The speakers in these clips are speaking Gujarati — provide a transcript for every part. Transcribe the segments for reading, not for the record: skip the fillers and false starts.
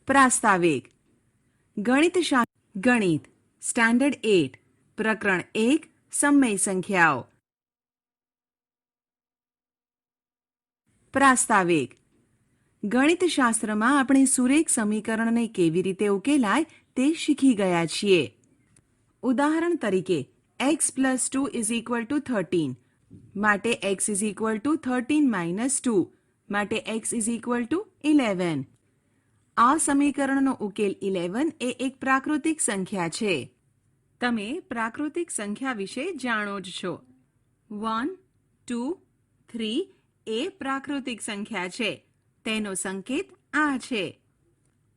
પ્રાસ્તાવિક ગણિત સ્ટાન્ડર્ડ 8 પ્રકરણ 1 સમય સંખ્યાઓ. પ્રાસ્તાવિક ગણિતશાસ્ત્રમાં આપણે સુરેખ સમીકરણને કેવી રીતે ઉકેલાય તે શીખી ગયા છીએ. ઉદાહરણ તરીકે x + 2 = 13 માટે x = 13 - 2 માટે x = 11. આ સમીકરણનો ઉકેલ 11 એ એક પ્રાકૃતિક સંખ્યા છે. તમે પ્રાકૃતિક સંખ્યા વિશે જાણો જ છો. 1, 2, 3 એ પ્રાકૃતિક સંખ્યા છે. તેનો સંકેત આ છે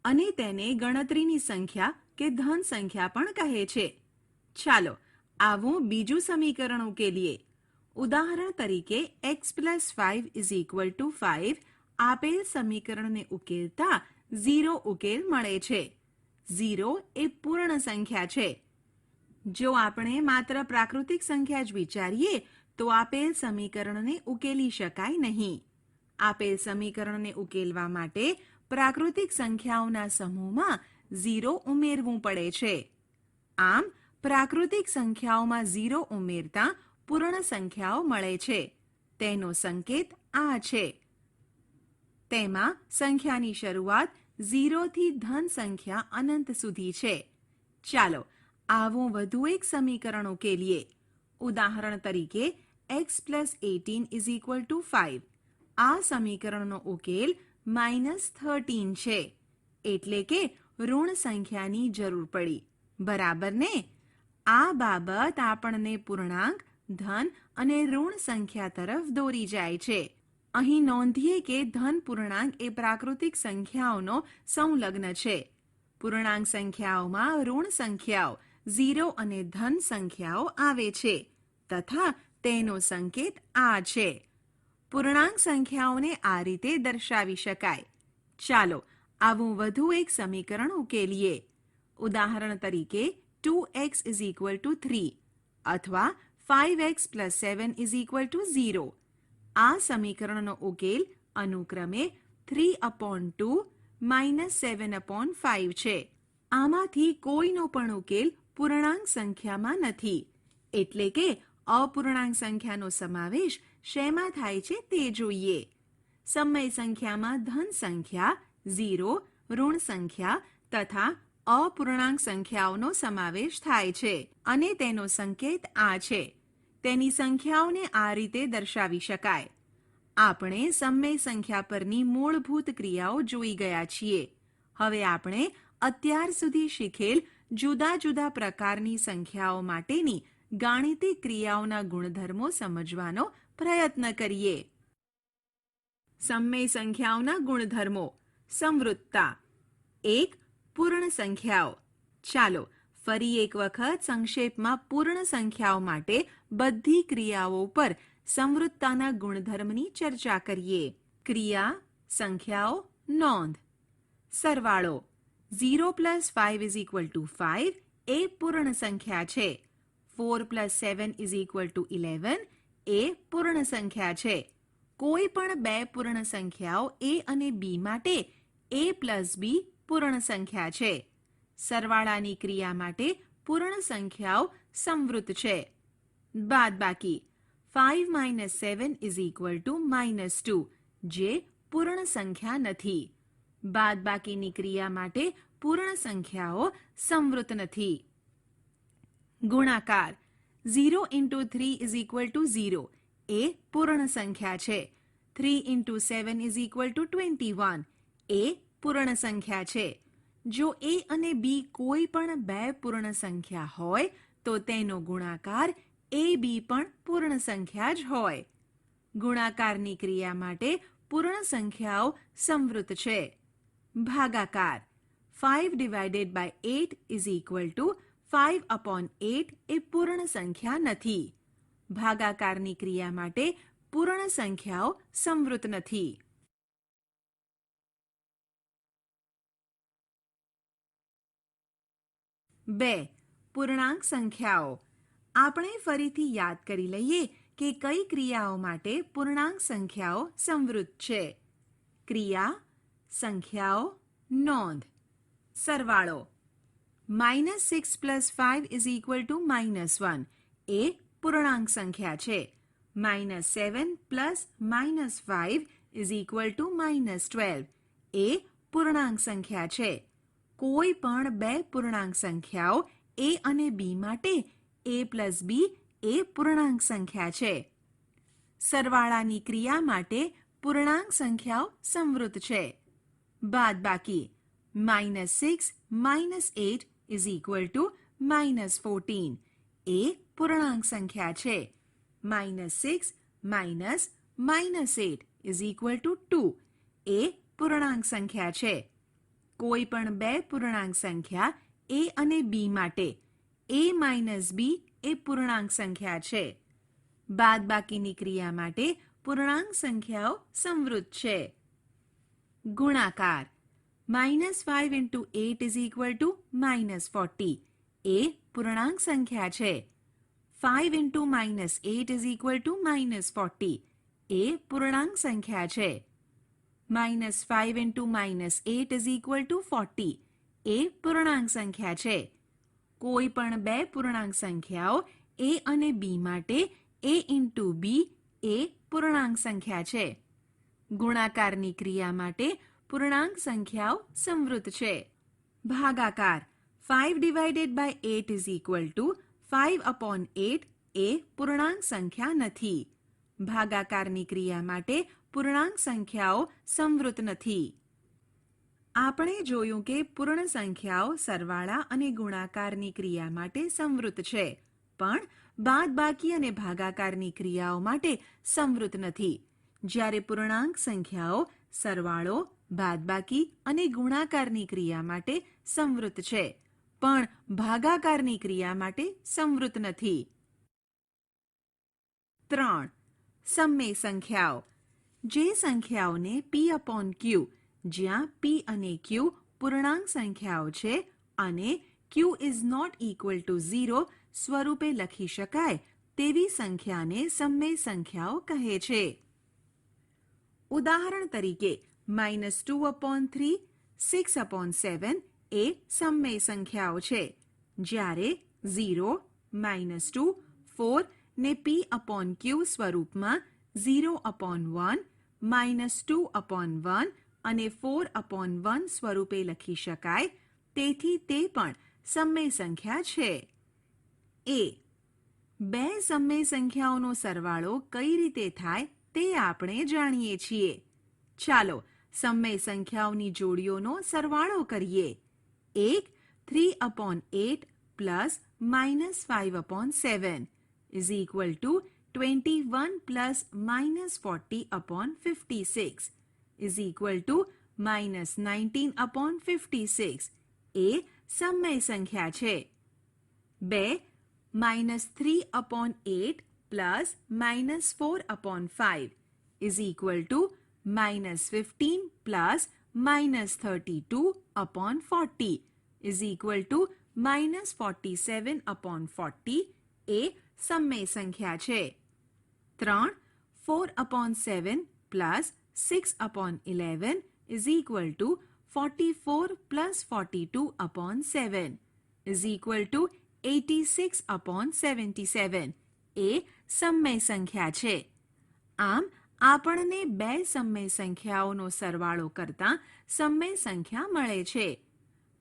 અને તેને ગણતરીની સંખ્યા કે ધન સંખ્યા પણ કહે છે. ચાલો આવું બીજું સમીકરણ ઉકેલીએ. ઉદાહરણ તરીકે x + 5 = 5 આપેલ સમીકરણને ઉકેલતા 0 ઉકેલ મળે છે. 0 એ પૂર્ણ સંખ્યા છે. જો આપણે માત્ર પ્રાકૃતિક સંખ્યા જ વિચારીએ તો આપેલ સમીકરણને ઉકેલી શકાય નહીં. આપેલ સમીકરણને ઉકેલવા માટે પ્રાકૃતિક સંખ્યાઓના સમૂહમાં 0 ઉમેરવું પડે છે. આમ પ્રાકૃતિક સંખ્યાઓમાં 0 ઉમેરતા પૂર્ણ સંખ્યાઓ મળે છે. તેનો સંકેત આ છે. તેમાં સંખ્યાની શરૂઆત 0 થી ધન સંખ્યા અનંત સુધી છે. ચાલો આવું વધુ એક સમીકરણ ઉકેલીએ. ઉદાહરણ તરીકે x + 18 = 5. આ સમીકરણનો ઉકેલ -13 છે. એટલે કે ઋણ સંખ્યાની જરૂર પડી. બરાબર ને? આ બાબત આપણને પૂર્ણાંક, ધન અને ઋણ સંખ્યા તરફ દોરી જાય છે. અહીં નોંધીએ કે ધન પૂર્ણાંક એ પ્રાકૃતિક સંખ્યાઓનો સંલગ્ન છે. પૂર્ણાંક સંખ્યાઓમાં ઋણ સંખ્યાઓ 0 અને ધન સંખ્યાઓ આવે છે તથા તેનો સંકેત આ છે. પૂર્ણાંક સંખ્યાઓને આ રીતે દર્શાવી શકાય. ચાલો આવું વધુ એક સમીકરણ ઉકેલીએ. ઉદાહરણ તરીકે 2x = 3 અથવા 5x + 7 = 0. આ સમીકરણનો ઉકેલ અનુક્રમે 3/2 - 7/5 છે. આમાંથી કોઈનો પણ ઉકેલ પૂર્ણાંક સંખ્યામાં નથી. એટલે કે અપૂર્ણાંક સંખ્યાનો સમાવેશ શેમાં થાય છે તે જોઈએ. સમય સંખ્યામાં ધન સંખ્યા, 0, ઋણ સંખ્યા તથા અપૂર્ણાંક સંખ્યાઓનો સમાવેશ થાય છે અને તેનો સંકેત આ છે. તેની સંખ્યાઓને આ રીતે દર્શાવી શકાય. આપણે સમય સંખ્યા પરની મૂળભૂત ક્રિયાઓ જોઈ ગયા છીએ. હવે આપણે અત્યાર સુધી શીખેલ જુદા જુદા પ્રકારની સંખ્યાઓ માટેની ગાણિતિક ક્રિયાઓના ગુણધર્મો સમજવાનો પ્રયત્ન કરીએ. સમય સંખ્યાઓના ગુણધર્મો. સંવૃત્તતા. 1. પૂર્ણ સંખ્યાઓ. ચાલો ફરી એક વખત સંક્ષેપમાં પૂર્ણ સંખ્યાઓ માટે બધી ક્રિયાઓ પર સંવૃત્તતાના ગુણધર્મની ચર્ચા કરીએ. ક્રિયા, સંખ્યાઓ, નોંધ. સરવાળો. 0 + 5 = 5 એ પૂર્ણ સંખ્યા છે. 4 + 7 = 11 એ પૂર્ણ સંખ્યા છે. કોઈ પણ બે પૂર્ણ સંખ્યાઓ a અને b માટે a + b પૂર્ણ સંખ્યા છે. સરવાળાની ક્રિયા માટે પૂર્ણ સંખ્યાઓ સંવૃત્ત છે. બાદબાકી. 5 - 7 = -2 જે પૂર્ણ સંખ્યા નથી. બાદબાકીની ક્રિયા માટે પૂર્ણ સંખ્યાઓ સંવૃત્ત નથી. ગુણાકાર. 0 × 3 = 0 એ પૂર્ણ સંખ્યા છે. 3 × 7 = 21 એ પૂર્ણ સંખ્યા છે. જો a અને b કોઈ પણ બે પૂર્ણ સંખ્યા હોય તો તેનો ગુણાકાર ab પણ પૂર્ણ સંખ્યા જ હોય. ગુણાકારની ક્રિયા માટે પૂર્ણ સંખ્યાઓ સંવૃત્ત છે. ભાગાકાર. 5/8 = 5/8 એ પૂર્ણ સંખ્યા નથી. ભાગાકારની ક્રિયા માટે પૂર્ણ સંખ્યાઓ સંવૃત્ત નથી. 2. પૂર્ણાંક સંખ્યાઓ. આપણે ફરીથી યાદ કરી લઈએ કે કઈ ક્રિયાઓ માટે પૂર્ણાંક સંખ્યાઓ સંવૃત્ત છે. ક્રિયા, સંખ્યાઓ, નોંધ. સરવાળો. -6 + 5 = -1 એ પૂર્ણાંક સંખ્યા છે. -7 + -5 = -12 એ પૂર્ણાંક સંખ્યા છે. કોઈ પણ બે પૂર્ણાંક સંખ્યાઓ a અને b માટે a + b એ પૂર્ણાંક સંખ્યા છે. સરવાળાની ક્રિયા માટે પૂર્ણાંક સંખ્યાઓ સંવૃત છે. બાદબાકી. -6 - 8 = -14 એ પૂર્ણાંક સંખ્યા છે. -6 - -8 = 2 એ પૂર્ણાંક સંખ્યા છે. કોઈ પણ બે પૂર્ણાંક સંખ્યા a અને b માટે a - b એ પૂર્ણાંક સંખ્યા છે. બાદબાકીની ક્રિયા માટે પૂર્ણાંક સંખ્યાઓ સંવૃત છે. ગુણાકાર. -5 × 8 = -40 એ પૂર્ણાંક સંખ્યા છે. 5 × -8 = -40 એ પૂર્ણાંક સંખ્યા છે. -5 × -8 = 40 એ પૂર્ણાંક સંખ્યા છે. કોઈ પણ બે પૂર્ણાંક સંખ્યાઓ a અને b માટે a × b એ પૂર્ણાંક સંખ્યા છે. ગુણાકારની ક્રિયા માટે પૂર્ણાંક સંખ્યાઓ સંવૃત છે. ભાગાકાર. 5 / 8 = 5/8 એ પૂર્ણાંક સંખ્યા નથી. ભાગાકારની ક્રિયા માટે પૂર્ણાંક સંખ્યાઓ સંવૃત નથી. આપણે જોયું કે પૂર્ણ સંખ્યાઓ સરવાળા અને ગુણાકારની ક્રિયા માટે સંવૃત છે, પણ બાદબાકી અને ભાગાકારની ક્રિયાઓ માટે સંવૃત નથી. જ્યારે પૂર્ણાંક સંખ્યાઓ સરવાળો, બાદબાકી અને ગુણાકારની ક્રિયા માટે સંવૃત છે, પણ ભાગાકારની ક્રિયા માટે સંવૃત નથી. 3. સમમેય સંખ્યાઓ. જે સંખ્યાઓને p/q, જ્યાં p અને q પૂર્ણાંક સંખ્યાઓ છે અને q ≠ 0 સ્વરૂપે લખી શકાય તેવી સંખ્યાને સમમેય સંખ્યાઓ કહે છે. ઉદાહરણ તરીકે -2/3, 6/7 એ સમમેય સંખ્યાઓ છે, જ્યારે 0, -2, 4 ને p/q સ્વરૂપમાં 0/1, -2/1 અને 4/1 સ્વરૂપે લખી શકાય, તેથી તે પણ સમમેય સંખ્યા છે. a. બે સમમેય સંખ્યાઓનો સરવાળો કઈ રીતે થાય તે આપણે જાણીએ છીએ. ચાલો સમમેય સંખ્યાઓની જોડીઓનો સરવાળો કરીએ. 1 3/8 + -5/7 = 21 + -40/56 = -19/56 એ સમમેય સંખ્યા છે. 2 -3/8 + -4/5 = -15 + -32/40 = -47/40 એ સમમેય સંખ્યા છે. 3 4/7 + 6/11 = 44 + 42/7 = 86/77 એ સમમેય સંખ્યા છે. આમ આપણને બે સમમેય સંખ્યાઓનો સરવાળો કરતાં સમમેય સંખ્યા મળે છે.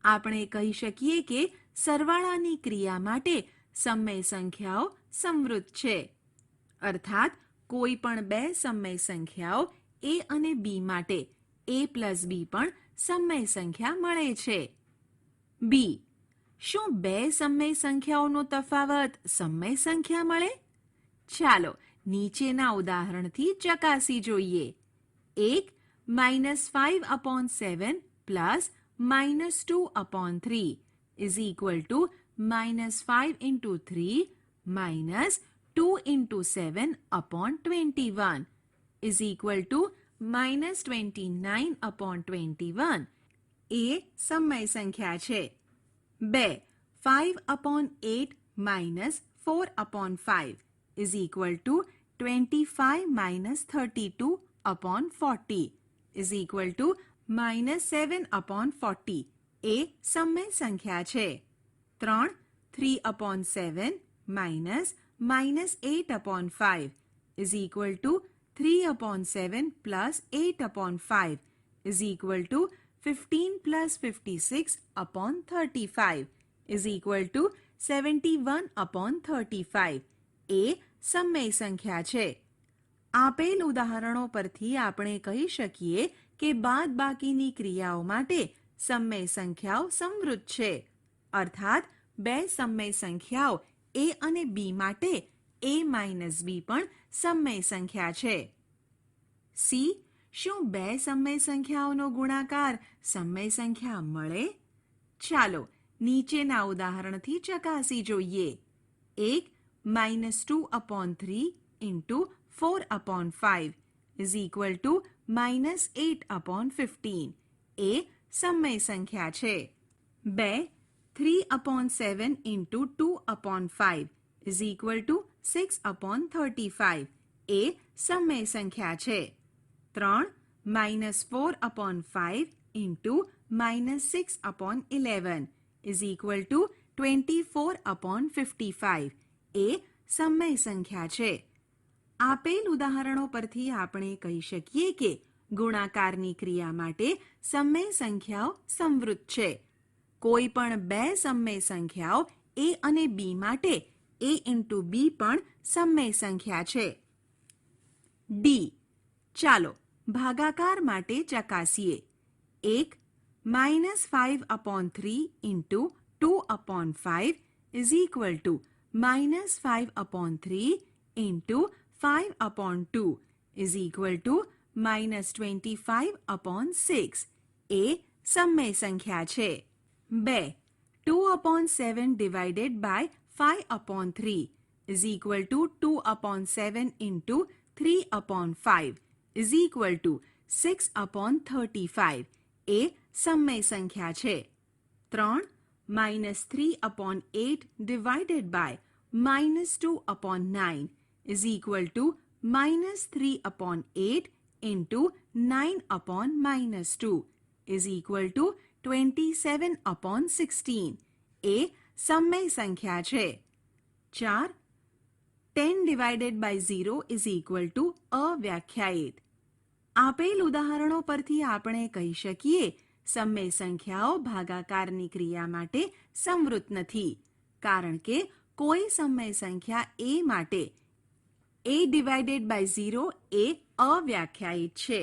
આપણે કહી શકીએ કે સરવાળાની ક્રિયા માટે સમમેય સંખ્યાઓ સંવૃત છે. અર્થાત કોઈ પણ બે સમમેય સંખ્યાઓ a અને b માટે a + b પણ સમમેય સંખ્યા મળે છે. b. શું બે સમમેય સંખ્યાઓનો તફાવત સમમેય સંખ્યા મળે? ચાલો નીચેના ઉદાહરણથી ચકાસી જોઈએ. 1 -5/7 + -2/3 = -5 × 3 -2 × 7/21 = -29/21 એ સમમેય સંખ્યા છે. 2 5/8 - 4/5 = 25 - 32/40 = -7/40 એ સમમેય સંખ્યા છે. 3 3/7 minus -8/5 is equal to 3/7 plus 8/5 is equal to 15 plus 56/35 is equal to 71/35. એ સમમેય સંખ્યા છે. આપેલ ઉદાહરણો પરથી આપણે કહી શકીએ કે બાદબાકીની ક્રિયાઓ માટે સમમેય સંખ્યાઓ સમવૃદ્ધ છે. અર્થાત બે સમમેય સંખ્યાઓ a અને b માટે a - b પણ સમમેય સંખ્યા છે. સી, શું બે સમમેય સંખ્યાઓનો ગુણાકાર સમમેય સંખ્યા મળે? ચાલો નીચેના ઉદાહરણથી ચકાસી જોઈએ. એક -2/3 into 4/5 is equal to -8/15. એ સમમેય સંખ્યા છે. બે 3/7 into 2/5 is equal to 6/35. એ સમમેય સંખ્યા છે. 3 -4/5 into -6/11 is equal to 24/55. એ સમમેય સંખ્યા છે. આપેલ ઉદાહરણો પરથી આપણે કહી શકીએ કે ગુણાકારની ક્રિયા માટે સમમેય સંખ્યાઓ સમવૃદ્ધ છે. કોઈ પણ બે સમમેય સંખ્યાઓ a અને b માટે a into b પણ સમમેય સંખ્યા છે. ડી, ચાલો ભાગાકાર માટે ચકાસીએ. એક -5/3 into 2/5 is equal to -5/3 into 5/2 is equal to -25/6. એ સમમેય સંખ્યા છે. બે 2/7 divided by 5/3 is equal to 2/7 into 3/5 is equal to 6/35. એ સમમેય સંખ્યા છે. 3 -3/8 divided by -2/9 is equal to -3/8 into 9/2 is equal to 27/16. એ સમમેય સંખ્યા છે. 4 10 divided by 0 is equal to અવ્યાખ્યાયિત. આપેલ ઉદાહરણો પરથી આપણે કહી શકીએ સમમેય સંખ્યાઓ ભાગાકારની ક્રિયા માટે સમવૃદ્ધ નથી, કારણ કે કોઈ સમમેય સંખ્યા a માટે a divided by 0 એ અવ્યાખ્યાયિત છે.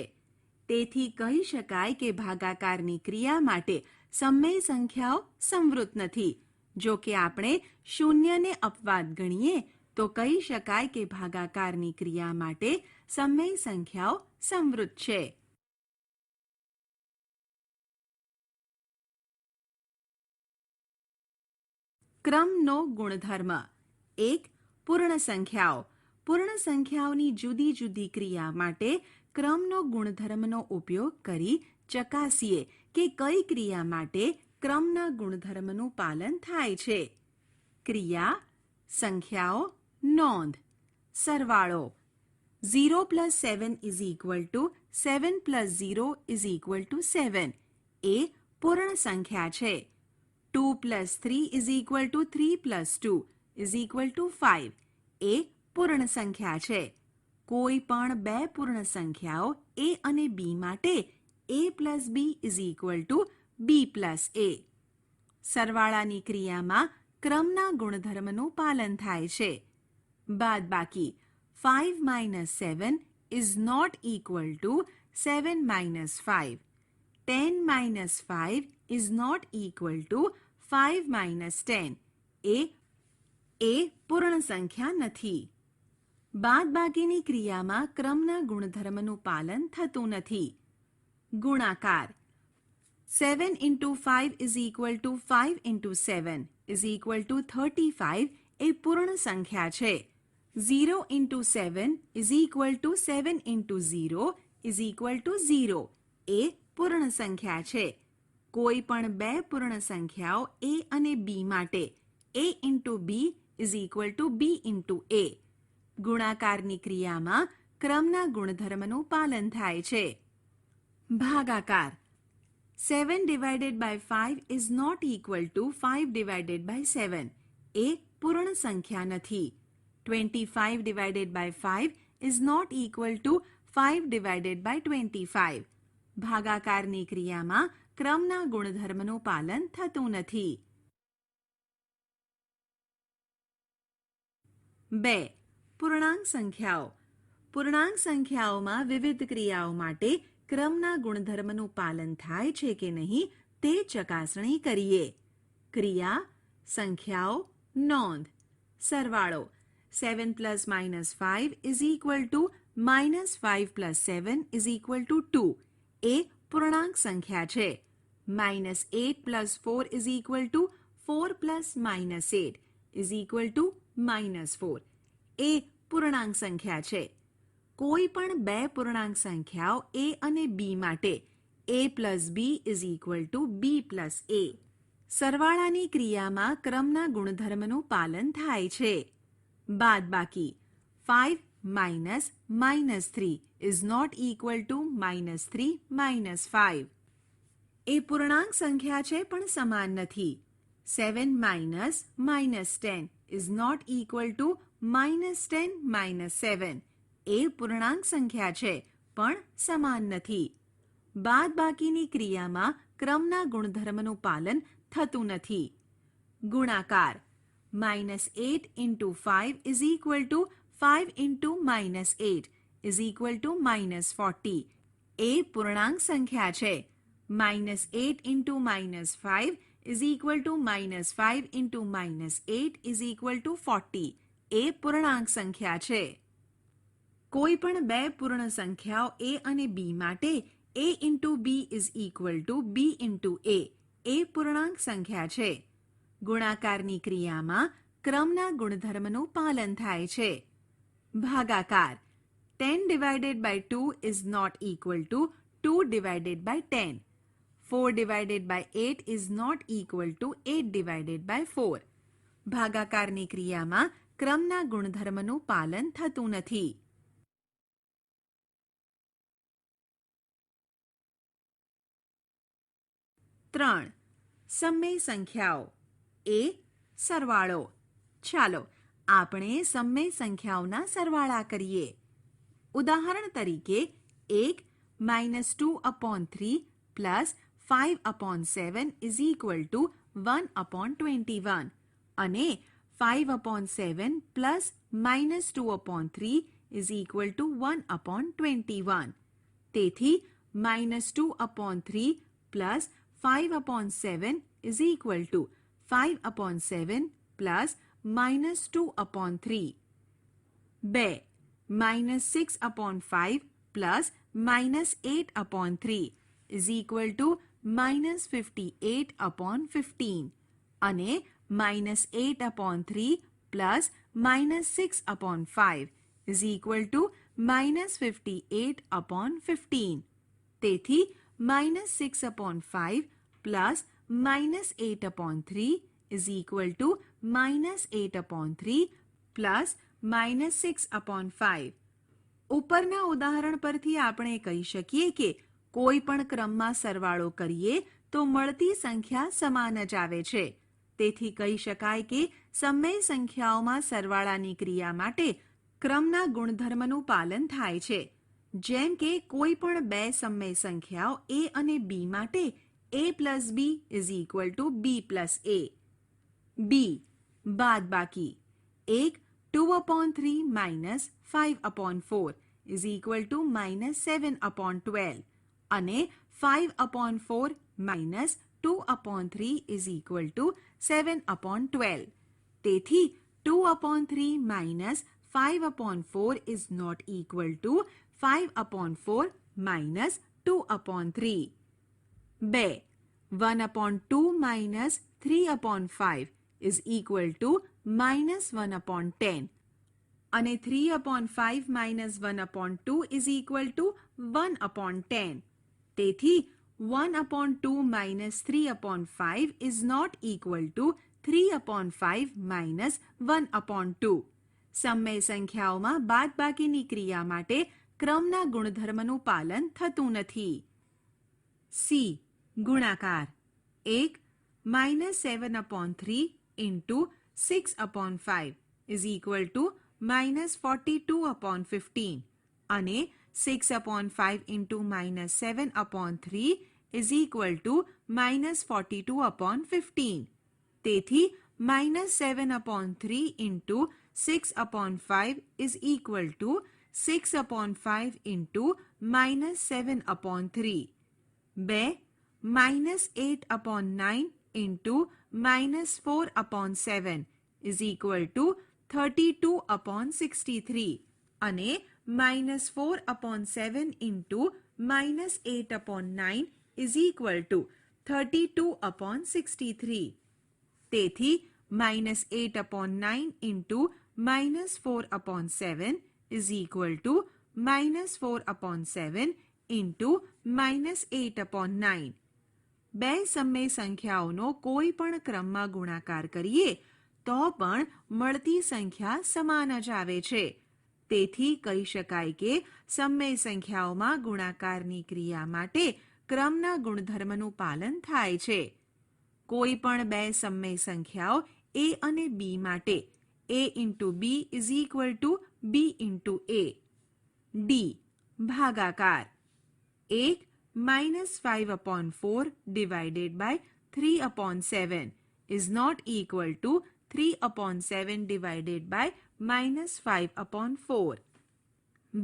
તેથી કહી શકાય કે ભાગાકારની ક્રિયા માટે સમમેય સંખ્યાઓ સમવૃદ્ધ નથી. જો કે આપણે શૂન્યને અપવાદ ગણીએ તો કહી શકાય કે ભાગાકારની ક્રિયા માટે સમમેય સંખ્યાઓ સમવૃદ્ધ છે. ક્રમનો ગુણધર્મ. એક પૂર્ણ સંખ્યાઓ. પૂર્ણ સંખ્યાઓની જુદી જુદી ક્રિયા માટે ક્રમનો ગુણધર્મનો ઉપયોગ કરી ચકાસીએ કે કઈ ક્રિયા માટે ક્રમના ગુણધર્મનું પાલન થાય છે. ક્રિયા, સંખ્યાઓ, નોંધ. સરવાળો. 0 + 7 is equal to 7 + 0 is equal to 7. એ પૂર્ણ સંખ્યા છે. 2 + 3 is equal to 3 + 2 is equal to 5. એ પૂર્ણ સંખ્યા છે. કોઈ પણ બે પૂર્ણ સંખ્યાઓ a અને b માટે a + b is equal to b + a. સરવાળાની ક્રિયામાં ક્રમના ગુણધર્મનું પાલન થાય છે. બાદબાકી. 5 - 7 is not equal to 7 - 5. 10 - 5 is not equal to 5 - 10. એ પૂર્ણ સંખ્યા નથી. બાદબાકીની ક્રિયામાં ક્રમના ગુણધર્મનું પાલન થતું નથી. ગુણાકાર. 7 × 5 is equal to 5 × 7 is equal to 35 એ પૂર્ણ સંખ્યા છે. 0 × 7 is equal to 7 × 0 is equal to 0. એ પૂર્ણ સંખ્યા છે. કોઈ પણ બે પૂર્ણ સંખ્યાઓ a અને b માટે a × b is equal to b × a. ગુણાકારની ક્રિયામાં ક્રમના ગુણધર્મનું પાલન થાય છે. ભાગાકાર. 7 divided by 5 is not equal to 5 divided by 7. એ પૂર્ણ સંખ્યા નથી. 25 divided by 5 is not equal to 5 divided by 25. ભાગાકારની ક્રિયામાં ક્રમના ગુણધર્મનું પાલન થતું નથી. 2. પૂર્ણાંક સંખ્યાઓ. પૂર્ણાંક સંખ્યાઓમાં વિવિધ ક્રિયાઓ માટે ક્રમના ગુણધર્મનું પાલન થાય છે કે નહીં તે ચકાસણી કરીએ. ક્રિયા, સંખ્યાઓ, નોંધ. સરવાળો. 7 plus minus 5 is equal to minus 5 plus 7 is equal to 2. એ પૂર્ણાંક સંખ્યા છે. minus 8 plus 4 is equal to 4 plus minus 8 is equal to minus 4. એ પૂર્ણાંક સંખ્યા છે. કોઈ પણ બે પૂર્ણાંક સંખ્યાઓ a અને b માટે a plus b is equal to b plus a. સરવાળાની ક્રિયામાં ક્રમના ગુણધર્મનું પાલન થાય છે. બાદબાકી. 5 minus minus 3 is not equal to minus 3 minus 5. એ પૂર્ણાંક સંખ્યા છે પણ સમાન નથી. 7 minus minus 10 is not equal to minus 10 minus 7. એ પૂર્ણાંક સંખ્યા છે પણ સમાન નથી. બાદબાકીની ક્રિયામાં ક્રમના ગુણધર્મનું પાલન થતું નથી. ગુણાકાર. minus 8 into 5 is equal to 5 into minus 8 is equal to minus 40. એ પૂર્ણાંક સંખ્યા છે. minus 8 into minus 5 is equal to minus 5 into minus 8 is equal to 40. એ પૂર્ણાંક સંખ્યા છે. કોઈ પણ બે પૂર્ણ સંખ્યાઓ a અને b માટે a into b is equal to b into a. એ પૂર્ણાંક સંખ્યા છે. ગુણાકારની ક્રિયામાં ક્રમના ગુણધર્મનું પાલન થાય છે. ભાગાકાર. 10 divided by 2 is not equal to 2 divided by 10. 4 divided by 8 is not equal to 8 divided by 4. ભાગાકારની ક્રિયામાં ક્રમના ગુણધર્મનું પાલન થતું નથી. 3. સમય સંખ્યાઓ. એ સરવાળો. ચાલો આપણે સમય સંખ્યાઓના સરવાળા કરીએ. ઉદાહરણ તરીકે 1 minus 2 upon 3 plus 5 upon 7 is equal to 1 upon 21 અને 5 upon 7 plus minus 2 upon 3 is equal to 1 upon 21. તેથી minus 2 upon 3 plus 5 upon 7 is equal to 5 upon 7 plus minus 2 upon 3. 2. Minus 6 upon 5 plus minus 8 upon 3 is equal to minus 58 upon 15. અને minus 8 upon 3 plus minus 6 upon 5 is equal to minus 58 upon 15. તેથી minus 6 upon 5 plus minus 8 upon 3 is equal to minus 8 upon 3 plus minus 6 upon 5. ઉપરના ઉદાહરણ પરથી આપણે કહી શકીએ કે કોઈ પણ ક્રમમાં સરવાળો કરીએ તો મળતી સંખ્યા સમાન જ આવે છે. તેથી કહી શકાય કે સમય સંખ્યાઓમાં સરવાળાની ક્રિયા માટે ક્રમના ગુણધર્મનું પાલન થાય છે. જેમ કે કોઈ પણ બે સમય સંખ્યાઓ a અને b માટે a plus b is equal to b plus a. b. બાદબાકી. 1 2 upon 3 minus 5 upon 4 is equal to minus 7 upon 12 અને 5 upon 4 minus 2 upon 3 is equal to 7 upon 12. તેથી 2 upon 3 minus 5 upon 4 is not equal to 5 upon 4 minus 2 upon 3. 2. 1 upon 2 minus 3 upon 5 is equal to minus 1 upon 10. અને 3 upon 5 minus 1 upon 2 is equal to 1 upon 10. તેથી 1 upon 2 minus 3 upon 5 is not equal to 3 upon 5 minus 1 upon 2. સમય સંખ્યાઓમાં બાદબાકીની ક્રિયા માટે ક્રમના ગુણધર્મનું પાલન થતું નથી. C. ગુણાકાર 1 -7/3 into 6/5 is equal to -42/15 અને 6/5 into -7/3 is equal to -42/15. તેથી -7/3 into 6/5 is equal to 6/5 into -7/3. 2 -8/9 into -4/7 is equal to 32/63 અને -4/7 into -8/9 is equal to 32/63. તેથી -8/9 into -4/7 is equal to -4/7 into -8/9. બે સમય સંખ્યાઓનો કોઈ પણ ક્રમમાં ગુણાકાર કરીએ તો પણ મળતી સંખ્યા સમાન જ આવે છે. તેથી કહી શકાય કે સમય સંખ્યાઓમાં ગુણાકારની ક્રિયા માટે ક્રમના ગુણધર્મનું પાલન થાય છે. કોઈ પણ બે સમય સંખ્યાઓ a અને b માટે a into b is equal to b into a. d. ભાગાકાર 1 -5/4 divided by 3/7 is not equal to 3/7 divided by -5/4.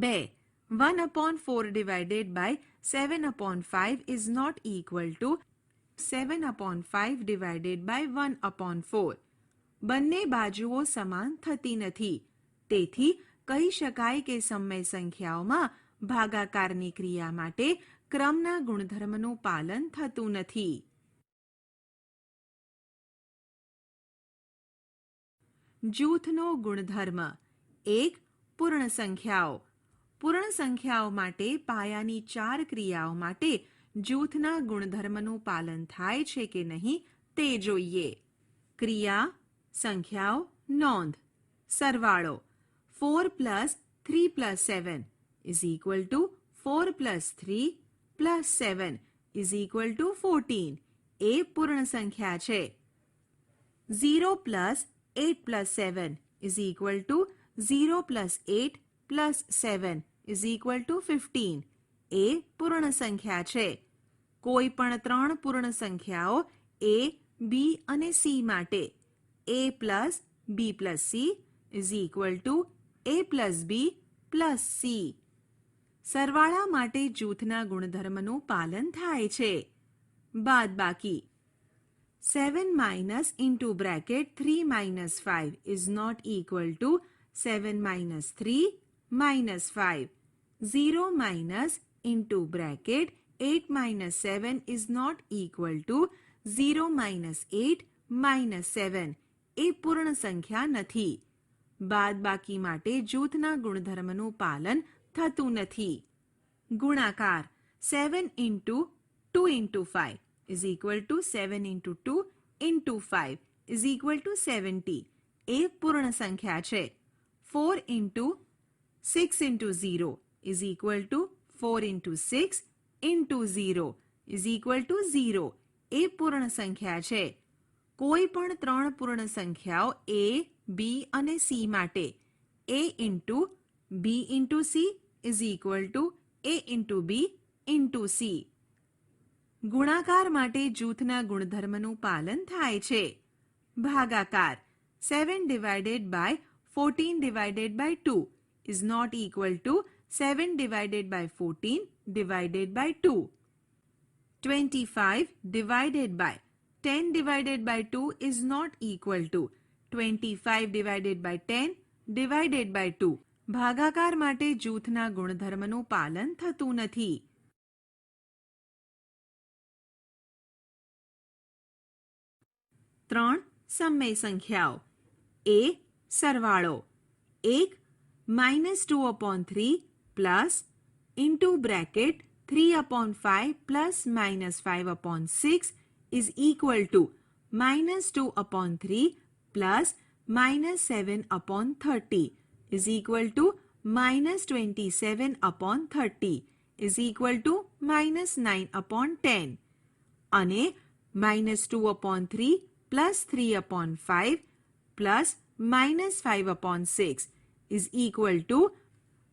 2 1/4 divided by 7/5 is not equal to 7/5 divided by 1/4. બંને બાજુઓ સમાન થતી નથી. તેથી કહી શકાય કે સમય સંખ્યાઓમાં ભાગાકારની ક્રિયા માટે ક્રમના ગુણધર્મનું પાલન થતું નથી. જૂથનો ગુણધર્મ 1. પૂર્ણ સંખ્યાઓ. પૂર્ણ સંખ્યાઓ માટે પાયાની 4 ક્રિયાઓ માટે જૂથના ગુણધર્મનું પાલન થાય છે કે નહીં તે જોઈએ. ક્રિયા, સંખ્યાઓ, નોંધ. સરવાળો 4 + 3 + 7 is equal to 4 + 3 + 7 is equal to 14. એ પૂર્ણ સંખ્યા છે. 0 + 8 + 7 is equal to 0 + 8 + 7 is equal to 15. એ પૂર્ણ સંખ્યા છે. કોઈ પણ 3 પૂર્ણ સંખ્યાઓ a, b અને c માટે a + b + c is equal to a + b + c. સરવાળા માટે જૂથના ગુણધર્મનું પાલન થાય છે. બાદબાકી 7 minus into bracket 3 minus 5 is not equal to 7 minus 3 minus 5. 0 minus into bracket 8 minus 7 is not equal to 0 minus 8 minus 7. એ પૂર્ણ સંખ્યા નથી. બાદબાકી માટે જૂથના ગુણધર્મનું પાલન થતું નથી. ગુણાકાર 7 into 2 into 5 is equal to 7 into 2 into 5 is equal to 70. એ પૂર્ણ સંખ્યા છે. 4 into 6 into 0 is equal to 4 into 6 into 0 is equal to 0. એ પૂર્ણ સંખ્યા છે. કોઈ પણ 3 પૂર્ણ સંખ્યાઓ a, b અને c માટે a into b into c is equal to a into b into c. ગુણાકાર માટે જૂથના ગુણધર્મનું પાલન થાય છે. ભાગાકાર 7 divided by 14 divided by 2 is not equal to 7 divided by 14 divided by 2. 25 divided by 10 divided by 2 is not equal to 25 divided by 10 divided by 2. ભાગાકાર માટે જૂથના ગુણધર્મનું પાલન થતું નથી. 3 સમય સંખ્યાઓ. a. સરવાળો 1 -2/3 plus into bracket 3/5 plus -5/6 is equal to -2/3 plus -7/30 is equal to -27/30 is equal to -9/10. અને -2/3 plus 3/5 plus -5/6 is equal to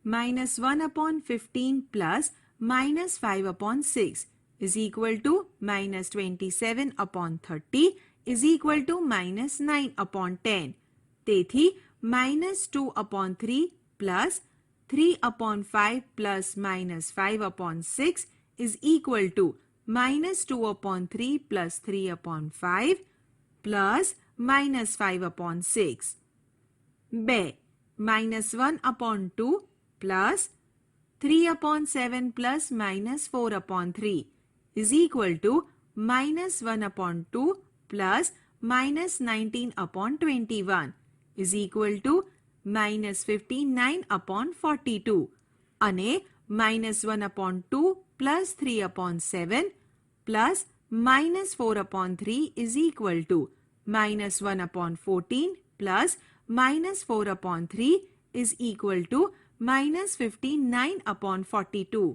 -1/15 plus -5/6 is equal to -27/30 is equal to -9/10. તેથી -2/3 plus 3/5 plus -5/6 is equal to -2/3 plus 3/5 plus -5/6. 2. -1/2 plus 3/7 plus -4/3 is equal to -1/2 plus -19/21 is equal to -59/42 અને -1/2 plus 3/7 plus -4/3 is equal to -1/14 plus -4/3 is equal to -59/42.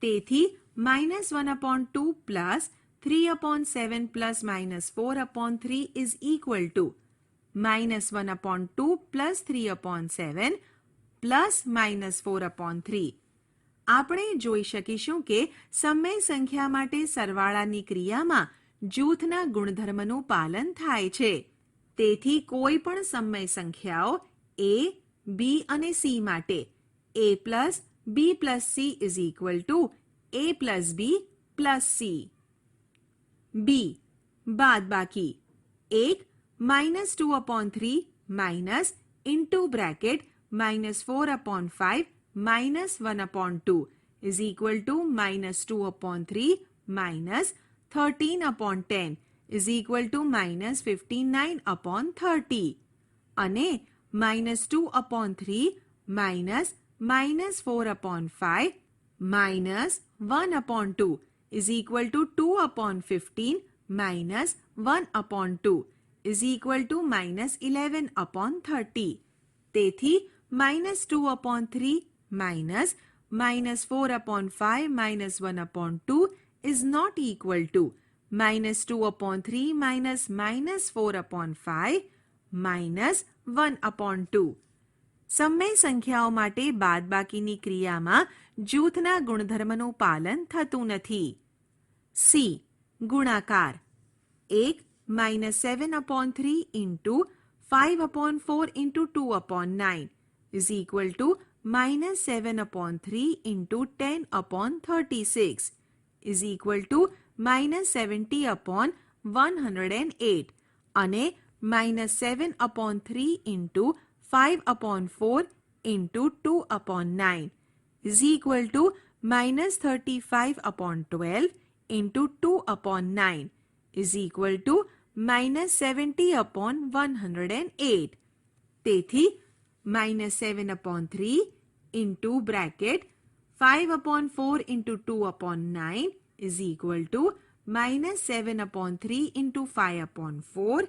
તેથી -1/2 plus 3/7 plus -4/3 is equal to -1/2 plus 3/7 plus -4/3. આપણે જોઈ શકીશું કે સમય સંખ્યા માટે સરવાળાની ક્રિયામાં જૂથના ગુણધર્મનું પાલન થાય છે. તેથી કોઈ પણ સમય સંખ્યાઓ a, b અને c માટે a plus b plus c is equal to a plus b plus c. b. બાદબાકી 1 -2/3 minus into bracket -4/5 minus 1/2 is equal to -2/3 minus 13/10 is equal to -59/30 અને -2/3 minus -4/5 minus 1/2 is equal to 2/15 minus 1/2 is equal to -11/30. તેથી -2/3 minus -4/5 minus 1/2 is not equal to -2/3 minus -4/5 minus 1/2. સમય સંખ્યાઓ માટે બાદબાકીની ક્રિયામાં જૂથના ગુણધર્મનું પાલન થતું નથી. c. ગુણાકાર 1 -7/3 into 5/4 into 2/9 is equal to -7/3 into 10/36 is equal to -70/108 અને -7/3 into 5/4 into 2/9 is equal to -35/12 into 2/9 is equal to -70/108. તેથી -7/3 into bracket 5/4 into 2/9 is equal to -7/3 into 5/4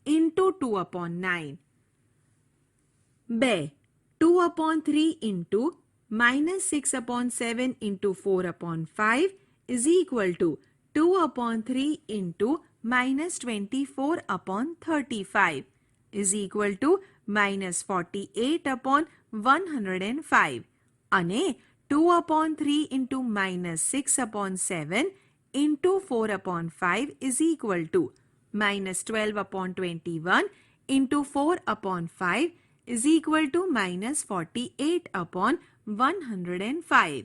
into 2/9. 2. 2/3 into -6/7 into 4/5 is equal to 2/3 into -24/35 is equal to -48/105 અને 2/3 into -6/7 into 4/5 is equal to -12/21 into 4/5 is equal to -48/105.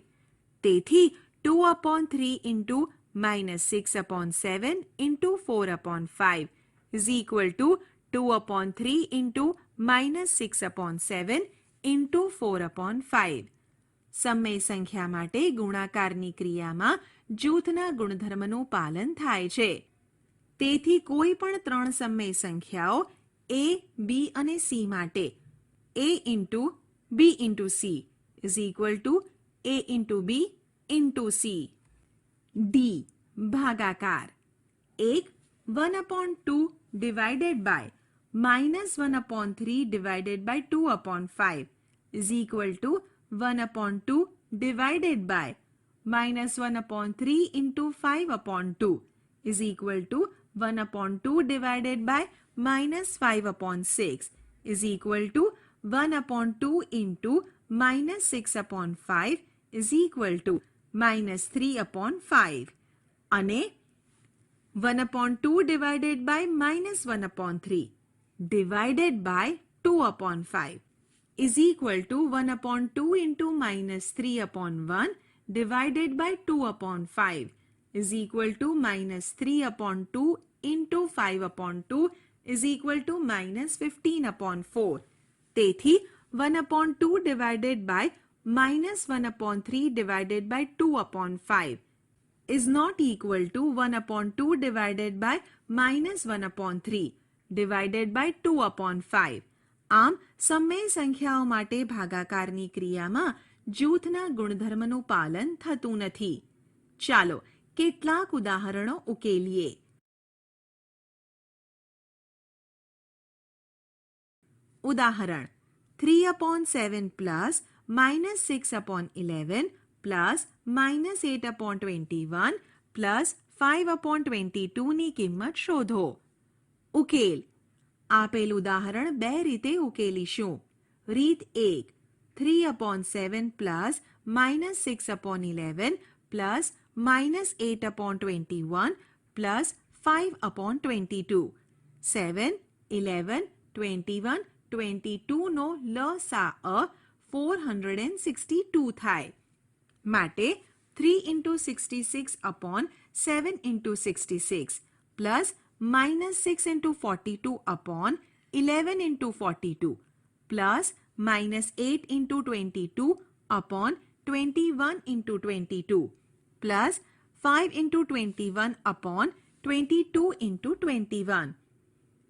તેથી 2/3 into -6/7 into 4/5 is equal to 2/3 into -6/7 into 4/5. સમય સંખ્યા માટે ગુણાકારની ક્રિયામાં જૂથના ગુણધર્મનું પાલન થાય છે. તેથી કોઈ પણ ત્રણ સમય સંખ્યાઓ a, b અને c માટે a into b into c is equal to a into b into c. d. ભાગાકાર 1 1/2 divided by -1/3 divided by 2/5 is equal to 1/2 divided by -1/3 into 5/2 is equal to 1 upon 2 divided by minus 5 upon 6 is equal to 1 upon 2 into minus 6 upon 5 is equal to minus 3 upon 5. અને 1 upon 2 divided by minus 1 upon 3 divided by 2 upon 5 is equal to 1 upon 2 into minus 3 upon 1 divided by 2 upon 5 is equal to minus 3 upon 2 into 5 upon 2 is equal to minus 15 upon 4. તેથી 1 upon 2 divided by minus 1 upon 3 divided by 2 upon 5 is not equal to 1 upon 2 divided by minus 1 upon 3 divided by 2 upon 5. આમ સમય સંખ્યાઓ માટે ભાગાકારની ક્રિયામાં જૂથના ગુણધર્મનું પાલન થતું નથી. ચાલો કેટલાક ઉદાહરણો ઉકેલીએ. ઉદાહરણ 3 upon 7 plus minus 6 upon 11 plus minus 8 upon 21 plus 5 upon 22 ની કિંમત શોધો. ઉકેલ. આપેલ ઉદાહરણ બે રીતે ઉકેલીશું. રીત 1 3 upon 7 plus minus 6 upon 11 plus minus 8 upon 21 plus 5 upon 22. 7, 11, 21, 22 નો લસાઅ 462 થાય. માટે 3 into 66 upon 7 into 66 plus minus 6 into 42 upon 11 into 42 plus minus 8 into 22 upon 21 into 22 plus 5 into 21 upon 22 into 21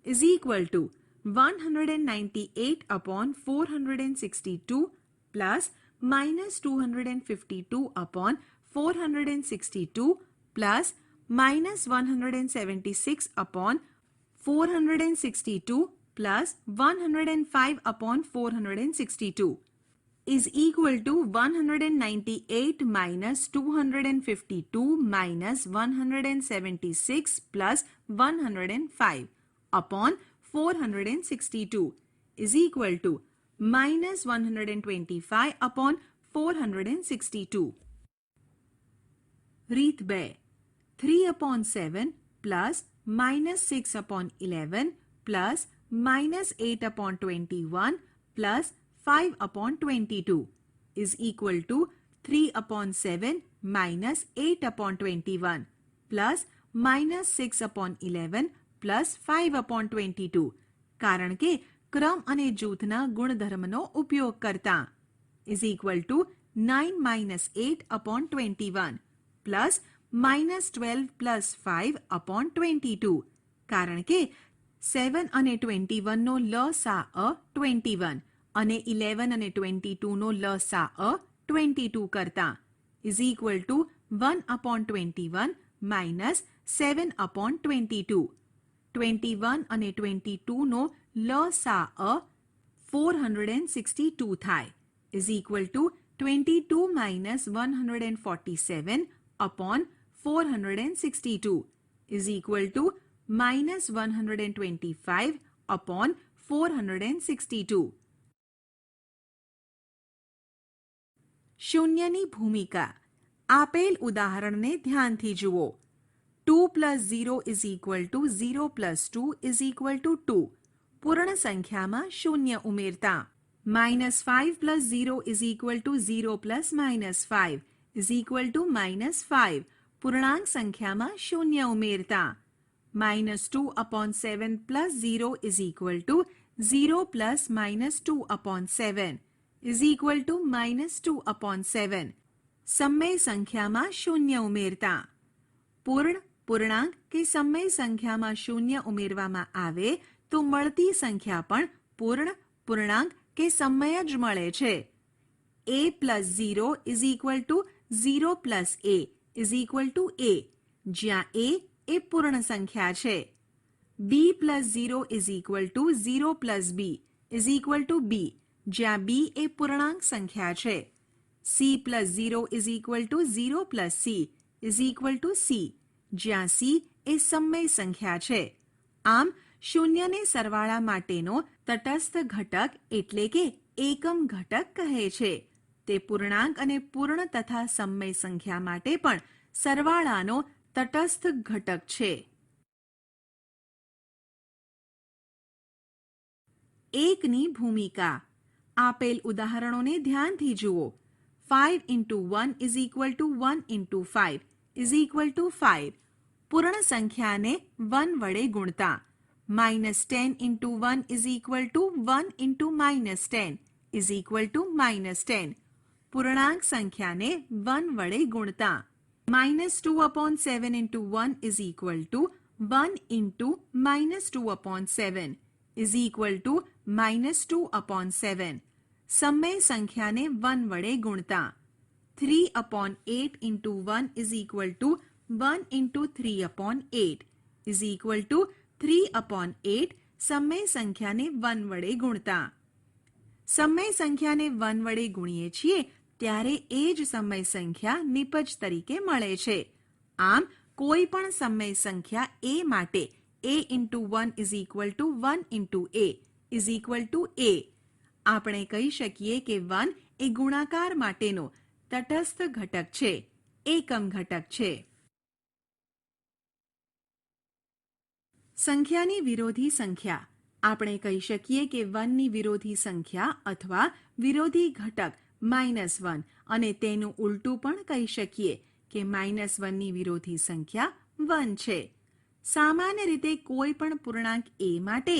is equal to 198 upon 462 plus minus 252 upon 462 plus minus 176 upon 462 plus 105 upon 462 is equal to 198 minus 252 minus 176 plus 105 upon 462 is equal to minus 125 upon 462. રીત 2 3 upon 7 plus minus 6 upon 11 plus minus 8 upon 21 plus 5 upon 22 is equal to 3 upon 7 minus 8 upon 21 plus minus 6 upon 11 plus 5 upon 22. કારણ કે ક્રમ અને જૂથના ગુણધર્મનો ઉપયોગ કરતા is equal to 9 minus 8 upon 21 plus minus 12 plus 5 upon 22. કારણ કે 7 અને 21 નો લસાઅ 21 અને 11 અને 22 નો લસાઅ 22 કરતા is equal to 1 upon 21 minus 7 upon 22. 21 અને 22 નો લસાઅ 462 થાય is equal to 22 minus 147 upon 462 is equal to minus 125 upon 462. શૂન્યની ભૂમિકા. આપેલ ઉદાહરણને ધ્યાનથી જુઓ. 2 plus 0 is equal to 0 plus 2 is equal to 2. પૂર્ણ સંખ્યામાં શૂન્ય ઉમેરતા. minus 5 plus 0 is equal to 0 plus minus 5 is equal to minus 5. પૂર્ણાંક સંખ્યામાં શૂન્ય ઉમેરતા. minus 2 upon 7 plus 0 is equal to 0 plus minus 2 upon 7 is equal to minus 2 upon 7. સમય સંખ્યામાં શૂન્ય ઉમેરતા. પૂર્ણ, પૂર્ણાંક કે સમય સંખ્યામાં શૂન્ય ઉમેરવામાં આવે તો મળતી સંખ્યા પણ પૂર્ણ, પૂર્ણાંક કે સમય જ મળે છે. a plus 0 is equal to 0 plus a is equal to a, જ્યાં a એ પૂર્ણ સંખ્યા છે. b plus 0 is equal to 0 plus b is equal to b, જ્યાં b એ પૂર્ણાંક સંખ્યા છે. c plus 0 is equal to 0 plus c is equal to c, જ્યાં c એ સમય સંખ્યા છે. આમ શૂન્યને સરવાળા માટેનો તટસ્થ ઘટક એટલે કે એકમ ઘટક કહે છે. તે પૂર્ણાંક અને પૂર્ણ તથા સમય સંખ્યા માટે પણ સરવાળાનો તટસ્થ ઘટક છે. એકની ભૂમિકા. આપેલ ઉદાહરણોને ધ્યાનથી જુઓ. 5 into 1 is equal to 1 into 5 is equal to 5. પૂર્ણ સંખ્યાને 1 વડે ગુણતા. -10 into 1 is equal to 1 into -10 is equal to -10. પૂર્ણાંક સંખ્યાને 1 વડે ગુણતા. -2/7 into 1 is equal to 1 into -2/7 is equal to -2/7. સમય સંખ્યાને 1 વડે ગુણતા. 3/8 into 1 is equal to 1 into 3/8 is equal to 3/8. સમય સંખ્યાને 1 વડે ગુણતા. સમય સંખ્યાને 1 વડે ગુણીએ છીએ ત્યારે એ જ સમય સંખ્યા નિપજ તરીકે મળે છે. આમ કોઈ પણ સમય સંખ્યા a માટે a into 1 is equal to 1 into a is equal to a. આપણે કહી શકીએ કે 1 એ ગુણાકાર માટેનો તટસ્થ ઘટક છે, એકમ ઘટક છે. સંખ્યાની વિરોધી સંખ્યા. આપણે કહી શકીએ કે 1ની વિરોધી સંખ્યા અથવા વિરોધી ઘટક -1 અને તેનું ઉલટું પણ કહી શકીએ કે -1ની વિરોધી સંખ્યા 1 છે. સામાન્ય રીતે કોઈ પણ પૂર્ણાંક a માટે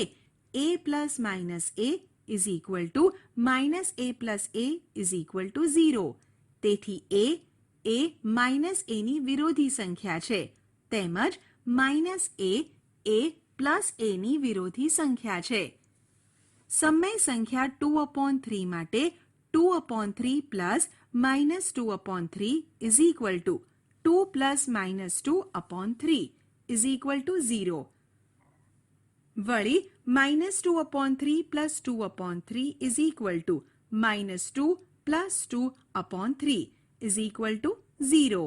a plus -a is equal to -a plus a is equal to 0. તેથી a એ -aની વિરોધી સંખ્યા છે તેમજ -a એ +aની વિરોધી સંખ્યા છે. સમય સંખ્યા 2/3 માટે 2/3 plus -2/3 is equal to 2 plus -2/3 is equal to 0. વળી -2/3 plus 2/3 is equal to -2 plus 2/3 is equal to 0.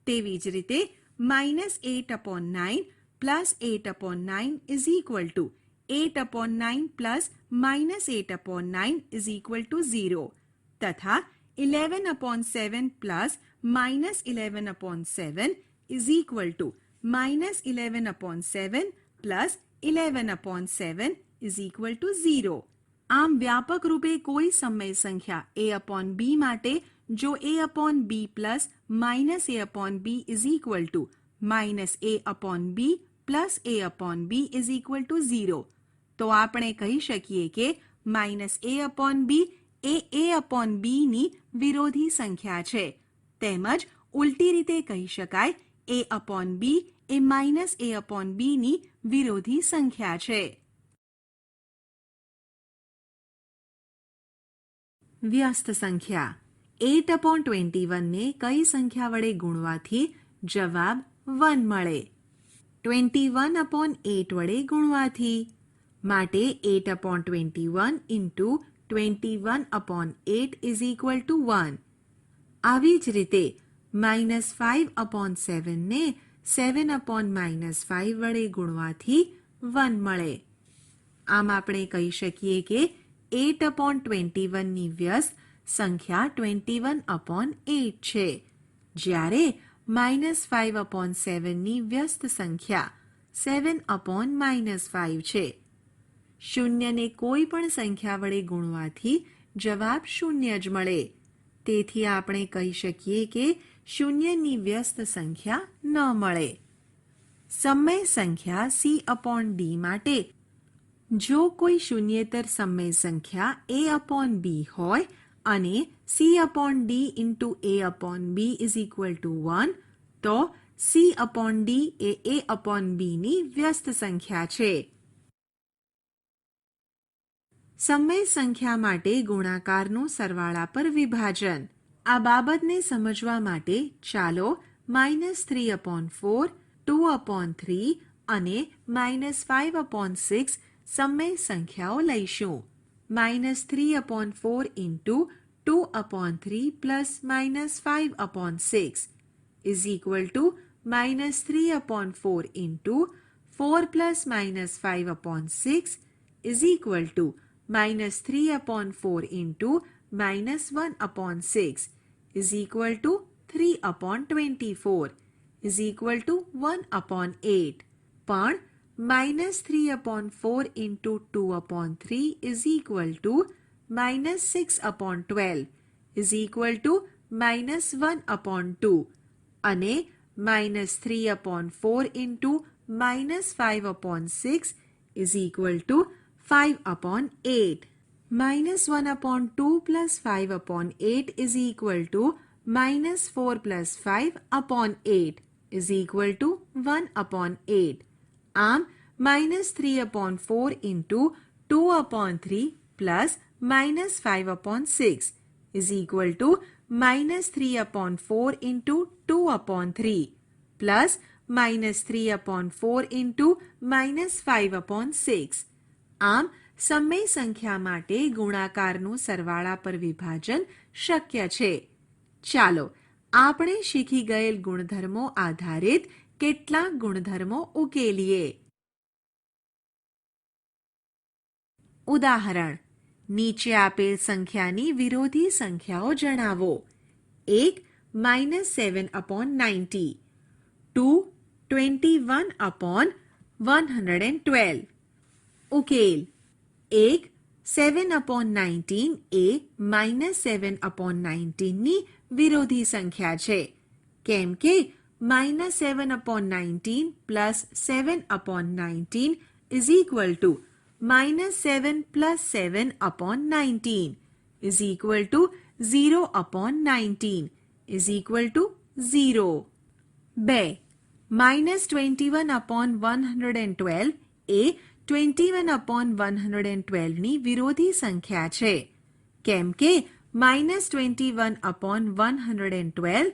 તેવી જ રીતે -8/9 plus 8/9 is equal to 8/9 plus -8/9 is equal to 0 તથા 11/7 plus -11/7 is equal to -11/7 plus 11/7 is equal to 0. આમ વ્યાપક રૂપે કોઈ સમય સંખ્યા a/b માટે જો a/b plus -a/b is equal to -a/b plus a/b is equal to 0 તો આપણે કહી શકીએ કે -a/b એ a/b ની વિરોધી સંખ્યા છે તેમજ ઉલટી રીતે કહી શકાય a/b એ -a/b ની વિરોધી સંખ્યા છે. વ્યસ્ત સંખ્યા. 8/21 ને કઈ સંખ્યા વડે ગુણવાથી જવાબ 1 મળે? 21/8 વડે ગુણવાથી. માટે 8/21 into 21/8 is equal to 1. આવી જ રીતે -5/7 ને 7/5 વડે ગુણવાથી 1 મળે. આમ આપણે કહી શકીએ કે 8/21 ની વ્યસ્ત સંખ્યા 21/8 છે જ્યારે -5/7 ની વ્યસ્ત સંખ્યા 7/5 છે. શૂન્યને કોઈ પણ સંખ્યા વડે ગુણવાથી જવાબ 0 જ મળે. તેથી આપણે કહી શકીએ કે શૂન્યની વ્યસ્ત સંખ્યા ન મળે. સમય સંખ્યા c/d માટે જો કોઈ શૂન્યેતર સમય સંખ્યા a/b હોય અને c/d into a/b is equal to 1 તો c/d એ a/b ની વ્યસ્ત સંખ્યા છે. સમય સંખ્યા માટે ગુણાકારનું સરવાળા પર વિભાજન. આ બાબતને સમજવા માટે ચાલો -3/4, 2/3 અને -5/6 સમય સંખ્યાઓ લઈશું. -3/4 into 2/3 plus -5/6 is equal to -3/4 into 4 plus -5/6 is equal to -3/4 into -1/6 is equal to 3/24 is equal to 1/8. પણ -3/4 into 2/3 is equal to -6/12 is equal to -1/2 અને -3/4 into -5/6 is equal to 5/8. -1/2 plus 5/8 is equal to -4 plus 5/8 is equal to 1/8. આમ -3/4 into 2/3 plus -5/6 is equal to -3/4 into 2/3 plus -3/4 into -5/6. આમ સમય સંખ્યા માટે ગુણાકારનું સરવાળા પર વિભાજન શક્ય છે. ચાલો આપણે શીખી ગયેલ ગુણધર્મો આધારિત કેટલાક ગુણધર્મો ઉકેલીએ. ઉદાહરણ: નીચે આપેલ સંખ્યાની વિરોધી સંખ્યાઓ જણાવો. 1 -7/90, 2 21/112. ઉકેલ: 1 7/19 એ -7/19 ની વિરોધી સંખ્યા છે, કેમ કે -7/19 plus 7/19 is equal to -7 plus 7/19 is equal to 0/19 is equal to 0. 2 -21/112 એ 21/112 ની વિરોધી સંખ્યા છે, કેમ કે -21/112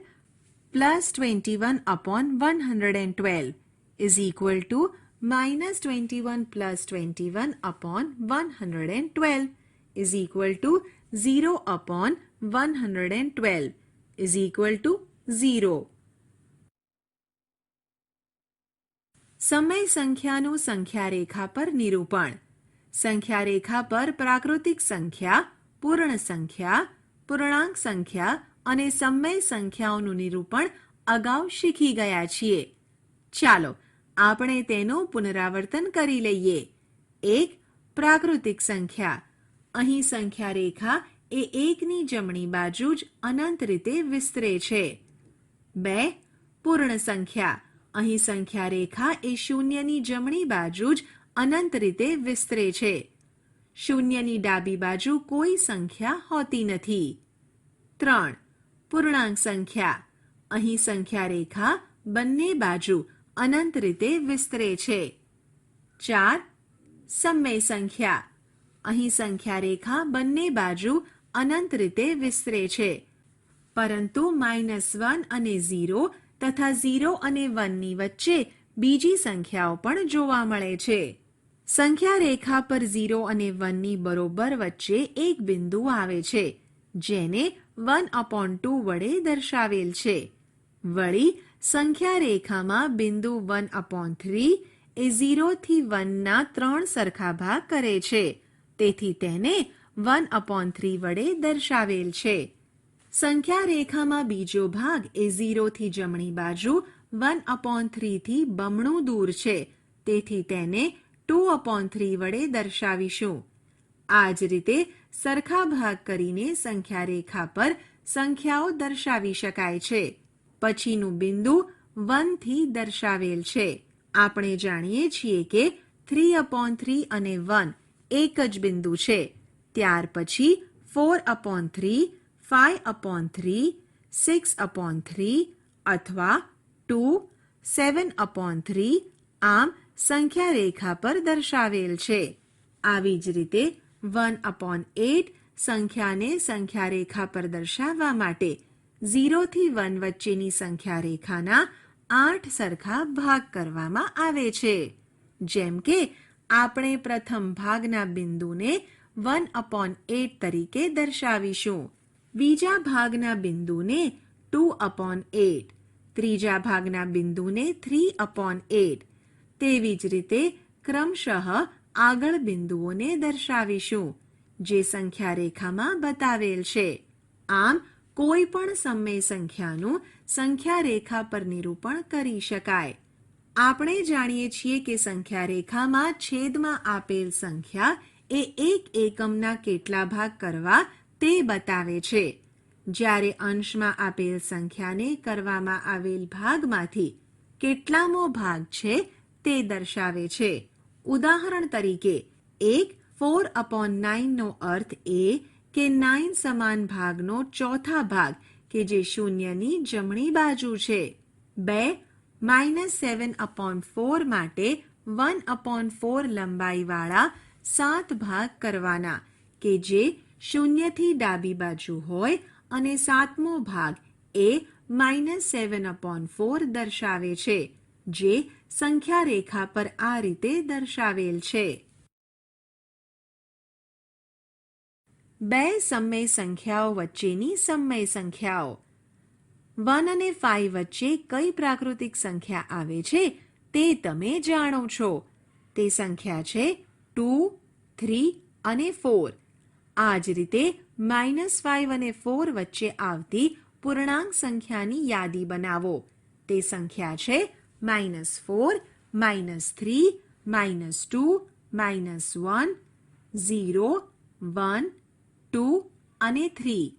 plus 21/112 is equal to -21 plus 21/112 is equal to 0/112 is equal to 0. સમય સંખ્યાનું સંખ્યારેખા પર નિરૂપણ. સંખ્યારેખા પર પ્રાકૃતિક સંખ્યા, પૂર્ણ સંખ્યા, પૂર્ણાંક સંખ્યા અને સમય સંખ્યાઓનું નિરૂપણ અગાઉ શીખી ગયા છીએ. ચાલો આપણે તેનું પુનરાવર્તન કરી લઈએ. 1 પ્રાકૃતિક સંખ્યા. અહીં સંખ્યારેખા એ 1ની જમણી બાજુ જ અનંત રીતે વિસ્તરે છે. 2 પૂર્ણ સંખ્યા. અહીં સંખ્યારેખા એ 0ની જમણી બાજુ જ અનંત રીતે વિસ્તરે છે. 0ની ડાબી બાજુ કોઈ સંખ્યા હોતી નથી. 3 પૂર્ણાંક સંખ્યા. અહીં સંખ્યારેખા બંને બાજુ અનંત રીતે વિસ્તરે છે. 4 સમય સંખ્યા. અહીં સંખ્યારેખા બંને બાજુ અનંત રીતે વિસ્તરે છે, પરંતુ -1 અને 0 તથા 0 અને 1ની વચ્ચે બીજી સંખ્યાઓ પણ જોવા મળે છે. સંખ્યારેખા પર 0 અને 1ની બરોબર વચ્ચે એક બિંદુ આવે છે, જેને 1/2 વડે દર્શાવેલ છે. વળી સંખ્યારેખામાં બિંદુ 1/3 એ 0 થી 1ના 3 સરખા ભાગ કરે છે, તેથી તેને 1/3 વડે દર્શાવેલ છે. સંખ્યારેખામાં બીજો ભાગ એ 0 થી જમણી બાજુ 1/3 થી બમણું દૂર છે, તેથી તેને 2/3 વડે દર્શાવીશું. આ જ રીતે સરખા ભાગ કરીને સંખ્યારેખા પર સંખ્યાઓ દર્શાવી શકાય છે. પછીનું બિંદુ 1 થી દર્શાવેલ છે. આપણે જાણીએ છીએ કે 3/3 અને 1 એક જ બિંદુ છે. ત્યાર પછી 4/3, 5/3, 6/3 અથવા 2, 7/3 આમ સંખ્યારેખા પર દર્શાવેલ છે. આવી જ રીતે 1/8 સંખ્યાને સંખ્યારેખા પર દર્શાવવા માટે 0 થી 1 વચ્ચેની સંખ્યારેખાના 8 સરખા ભાગ કરવામાં આવે છે. જેમ કે આપણે પ્રથમ ભાગના બિંદુને 1/8 તરીકે દર્શાવીશું, બીજા ભાગના બિંદુને 2/8, ત્રીજા ભાગના બિંદુને 3/8. તેવી જ રીતે ક્રમશઃ આગળ બિંદુઓને દર્શાવીશું જે સંખ્યા રેખામાં બતાવેલ છે. આમ કોઈ પણ સમય સંખ્યાનું સંખ્યા રેખા પર નિરૂપણ કરી શકાય. આપણે જાણીએ છીએ કે સંખ્યા રેખામાં છેદમાં આપેલ સંખ્યા એ એક એકમના કેટલા ભાગ કરવા તે બતાવે છે, જ્યારે અંશમાં આપેલ સંખ્યાને કરવામાં આવેલ ભાગમાંથી કેટલામો ભાગ છે તે દર્શાવે છે. ઉદાહરણ તરીકે 4/9 નો અર્થ એ કે 9 સમાન ભાગનો ચોથા ભાગ કે જે શૂન્યની જમણી બાજુ છે. 7/4 માટે 1/4 લંબાઈવાળા 7 ભાગ કરવાના કે જે શૂન્યથી ડાબી બાજુ હોય અને સાતમો ભાગ એ -7/4 દર્શાવે છે, જે સંખ્યા રેખા પર આ રીતે દર્શાવેલ છે. બે સમય સંખ્યાઓ વચ્ચેની સમય સંખ્યાઓ. 1 અને 5 વચ્ચે કઈ પ્રાકૃતિક સંખ્યા આવે છે તે તમે જાણો છો. તે સંખ્યા છે 2, 3 અને 4. આ જ રીતે -5 અને 4 વચ્ચે આવતી પૂર્ણાંક સંખ્યાની યાદી બનાવો. તે સંખ્યા છે -4, -3, -2, -1, 0, 1, 2 અને 3.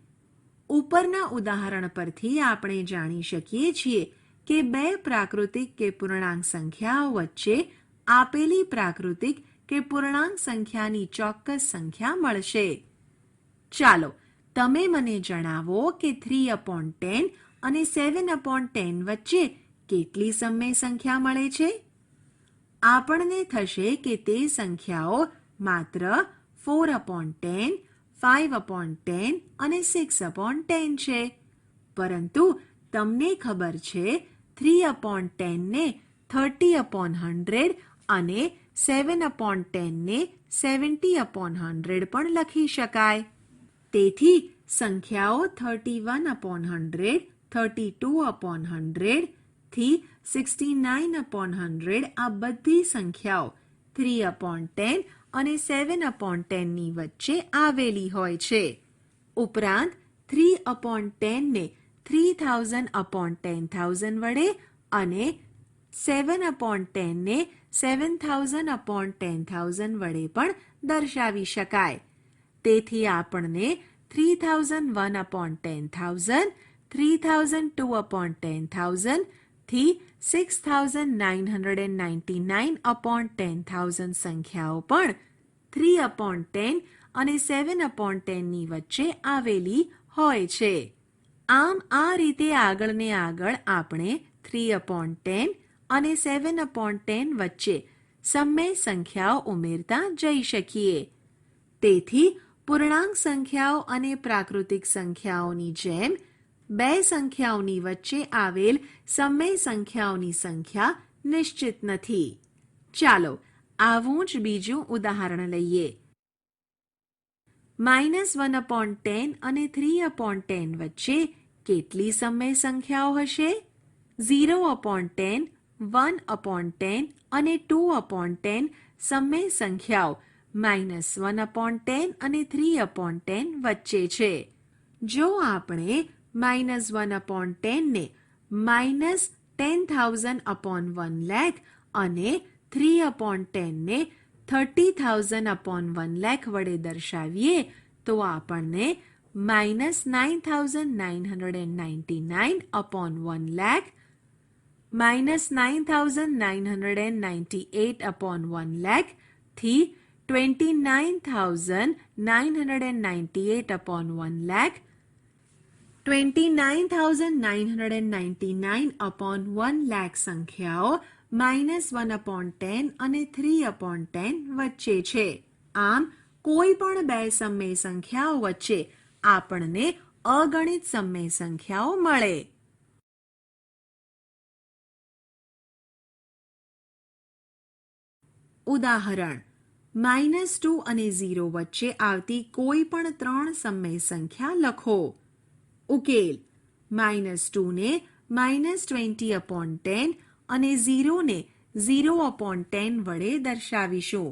ઉપરના ઉદાહરણ પરથી આપણે જાણી શકીએ છીએ કે બે પ્રાકૃતિક કે પૂર્ણાંક સંખ્યાઓ વચ્ચે આપેલી પ્રાકૃતિક કે પૂર્ણાંક સંખ્યાની ચોક્કસ સંખ્યા મળશે. ચાલો તમે મને જણાવો કે 3/10 અને 7/10 વચ્ચે કેટલી સમય સંખ્યા મળે છે? આપણને થશે કે તે સંખ્યાઓ માત્ર 4/10, 5/10 અને 6/10 છે. પરંતુ તમને ખબર છે 3/10 ને 30/100 અને 7/10 ને 70/100 પણ લખી શકાય. તેથી સંખ્યાઓ 31/100, 32/100 થી 69/100 આ બધી સંખ્યાઓ 3/10 અને 7/10 ની વચ્ચે આવેલી હોય છે. ઉપરાંત 3/10 ને 3000/10000 વડે અને 7/10 ને 7000/10000 વડે પણ દર્શાવી શકાય. તેથી આપણને 3001/10000, 3002/10000 થી 6999/10000 સંખ્યાઓ પણ 3/10 અને 7/10 ની વચ્ચે આવેલી હોય છે. આમ આ રીતે આગળ ને આગળ આપણે 3/10 અને 7/10 વચ્ચે સમય સંખ્યાઓ ઉમેરતા જઈ શકીએ. તેથી પૂર્ણાંક સંખ્યાઓ અને પ્રાકૃતિક સંખ્યાઓની જેમ બે સંખ્યાઓની વચ્ચે આવેલ સમય સંખ્યાઓની સંખ્યા નિશ્ચિત નથી. ચાલો આવું જ બીજું ઉદાહરણ લઈએ. -1/10 અને 3/10 વચ્ચે કેટલી સમય સંખ્યાઓ હશે? 0/10, 1/10 અને 2/10 સમય સંખ્યાઓ -1/10 અને 3/10 વચ્ચે છે. જો આપણે -1/10 ને -10,000/1 લાખ અને 3/10 ને 30,000/1 લાખ વડે દર્શાવીએ તો આપણને -9,999/1 લાખ, -9,998/1 લાખ થી 29,998/1 લાખ, 29,999/1 લાખ સંખ્યાઓ -1/10 અને 3/10 વચ્ચે છે. આમ કોઈ પણ બે સમય સંખ્યાઓ વચ્ચે આપણને અગણિત સમય સંખ્યાઓ મળે. ઉદાહરણ -2 અને 0 વચ્ચે આવતી કોઈ પણ ત્રણ સમય સંખ્યા લખો. ઉકેલ: -2 ને -20/10 અને 0 ને 0/10 વડે દર્શાવીશું.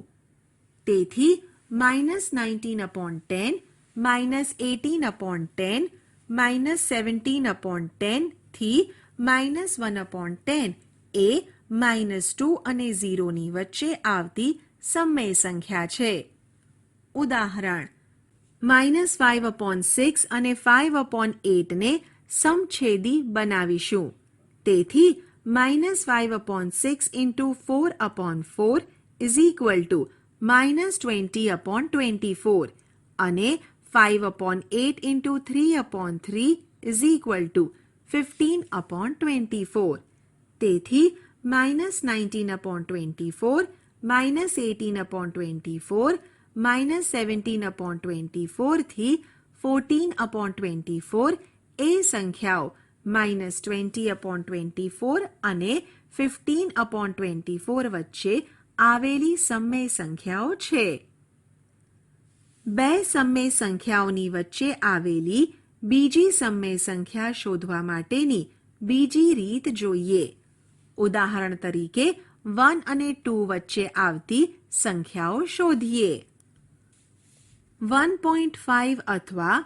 તેથી -19/10, -18/10, -17/10 થી -1/10 એ -2 અને 0 ની વચ્ચે આવતી સમમેય સંખ્યા છે. ઉદાહરણ: -5/6 અને 5/8 ને સમછેદી બનાવીશું. તેથી -5/6 × 4/4 -20/24 અને 5/8 × 3/3 15/24. તેથી -19/24, -18/24, -17/24 થી 14/24 એ સંખ્યાઓ -20/24 અને 15/24 વચ્ચે આવેલી સમમેય સંખ્યાઓ છે. બે સમમેય સંખ્યાઓની વચ્ચે આવેલી બીજી સમમેય સંખ્યા શોધવા માટેની બીજી રીત જોઈએ. ઉદાહરણ તરીકે 1 અને 2 વચ્ચે આવતી સંખ્યાઓ શોધીએ. 1.5 અથવા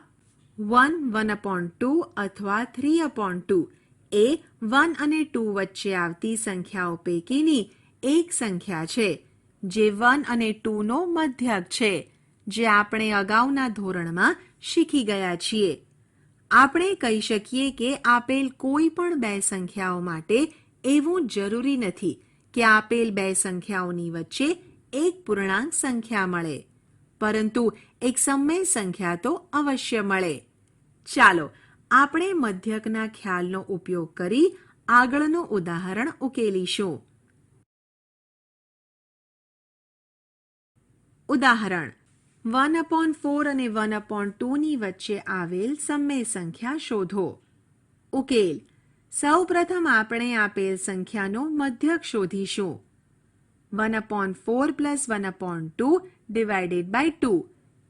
1/2 અથવા 3/2 એ 1 અને 2 વચ્ચે આવતી સંખ્યાઓ પૈકીની એક સંખ્યા છે, જે 1 અને 2 નો મધ્યક છે, જે આપણે અગાઉના ધોરણમાં શીખી ગયા છીએ. આપણે કહી શકીએ કે આપેલ કોઈ પણ બે સંખ્યાઓ માટે એવું જરૂરી નથી કે આપેલ બે સંખ્યાઓની વચ્ચે એક પૂર્ણાંક સંખ્યા મળે, પરંતુ એક સમમેય સંખ્યા તો અવશ્ય મળે. ચાલો આપણે મધ્યકના ખ્યાલનો ઉપયોગ કરી આગળનું ઉદાહરણ ઉકેલીશું. ઉદાહરણ: 1/4 અને 1/2 ની વચ્ચે આવેલ સમમેય સંખ્યા શોધો. ઉકેલ: સૌપ્રથમ આપણે આપેલ સંખ્યાનો મધ્યક શોધીશું. 1/4 + 1/2 divided by 2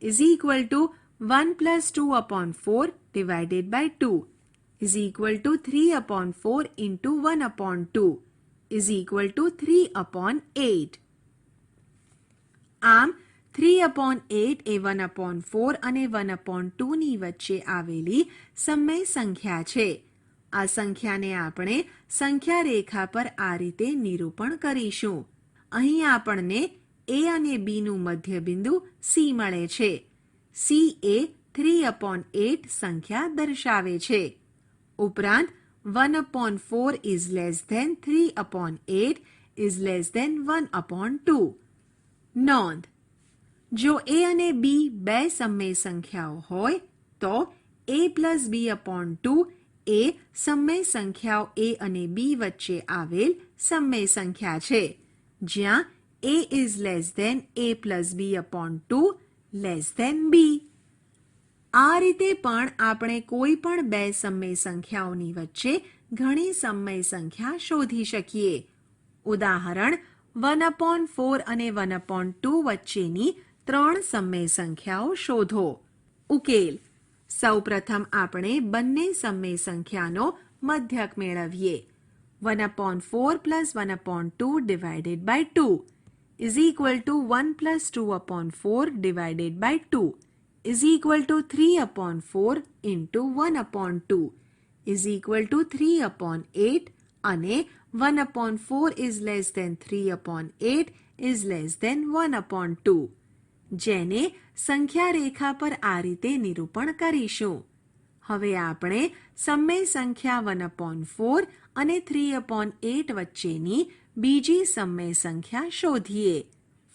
is equal to 1 + 2/4 divided by 2 is equal to 3/4 into 1/2 is equal to 3/8. આમ 3/8 એ 1/4 અને 1/2 ની વચ્ચે આવેલી સમમેય સંખ્યા છે. આ સંખ્યાને આપણે સંખ્યા રેખા પર આ રીતે નિરૂપણ કરીશું. અહીં આપણને A અને B નું મધ્યબિંદુ C મળે છે. C એ 3/8 સંખ્યા દર્શાવે છે. ઉપરાંત 1/4 is less than 3/8 is less than 1/2. નોંધ: જો A અને B બે સમમેય સંખ્યાઓ હોય તો A + B/2 એ સમમેય સંખ્યાઓ A અને B વચ્ચે આવેલ સમમેય સંખ્યા છે, જ્યાં A is less than A + B/2 less than B. આ રીતે પણ આપણે કોઈ પણ બે સમમેય સંખ્યાઓની વચ્ચે ઘણી સમમેય સંખ્યા શોધી શકીએ. ઉદાહરણ: 1/4 અને 1/2 વચ્ચેની 3 સમમેય સંખ્યાઓ શોધો. ઉકેલ: સૌપ્રથમ આપણે બંને સમમેય સંખ્યાનો મધ્યક મેળવીએ. 1/4 + 1/2 divided by 2 is equal to 1 + 2/4 divided by 2 is equal to 3/4 into 1/2 is equal to 3/8 અને 1/4 is less than 3/8 is less than 1/2, જેને સંખ્યા રેખા પર આ રીતે નિરૂપણ કરીશું. હવે આપણે સમમેય સંખ્યા 1/4 અને 3/8 વચ્ચેની બીજી સમમેય સંખ્યા શોધીએ.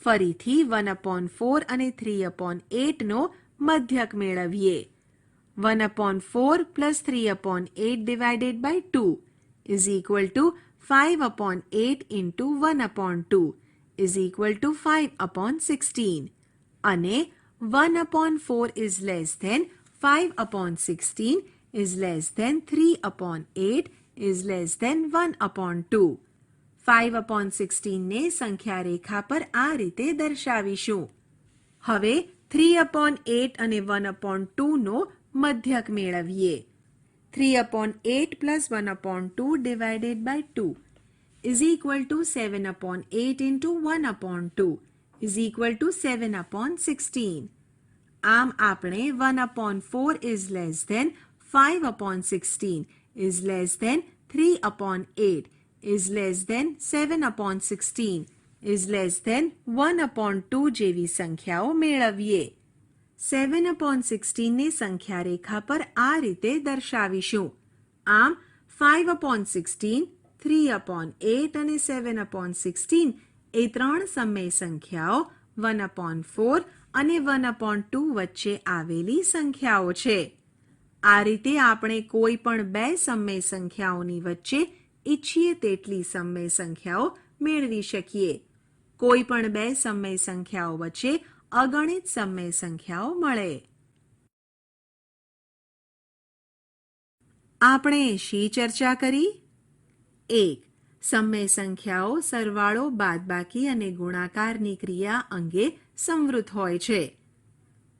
ફરીથી 1/4 અને 3/8 નો મધ્યક મેળવીએ. 1/4 + 3/8 divided by 2 is equal to 5/8 into 1/2 is equal to 5/16 અને 1/4 is less than 5/16 is less than 3/8 is less than 1/2. 5/16 ને સંખ્યા રેખા પર આ રીતે દર્શાવીશું. હવે 3/8 અને 1/2 નો મધ્યક મેળવીએ. 3/8 plus 1/2 divided by 2 is equal to 7/8 into 1/2 is equal to 7/16. આમ આપણે 1/4 is less than 5/16 is less than 3/8 is less than 7/16 is less than 1/2 જેવી સંખ્યાઓ મેળવીએ. 7/16 ને સંખ્યા રેખા પર આ રીતે દર્શાવીશું. આમ 5/16, 3/8 અને 7/16 એ ત્રણ સમય સંખ્યાઓ 1/4 અને 1/2 વચ્ચે આવેલી સંખ્યાઓ છે. આ રીતે આપણે કોઈ પણ બે સમય સંખ્યાઓની વચ્ચે ઈચ્છીએ તેટલી સમય સંખ્યાઓ મેળવી શકીએ. કોઈ પણ બે સમય સંખ્યાઓ વચ્ચે અગણિત સમય સંખ્યાઓ મળે. આપણે શી ચર્ચા કરી? 1. સમય સંખ્યાઓ સરવાળો, બાદબાકી અને ગુણાકારની ક્રિયા અંગે સંવૃત હોય છે.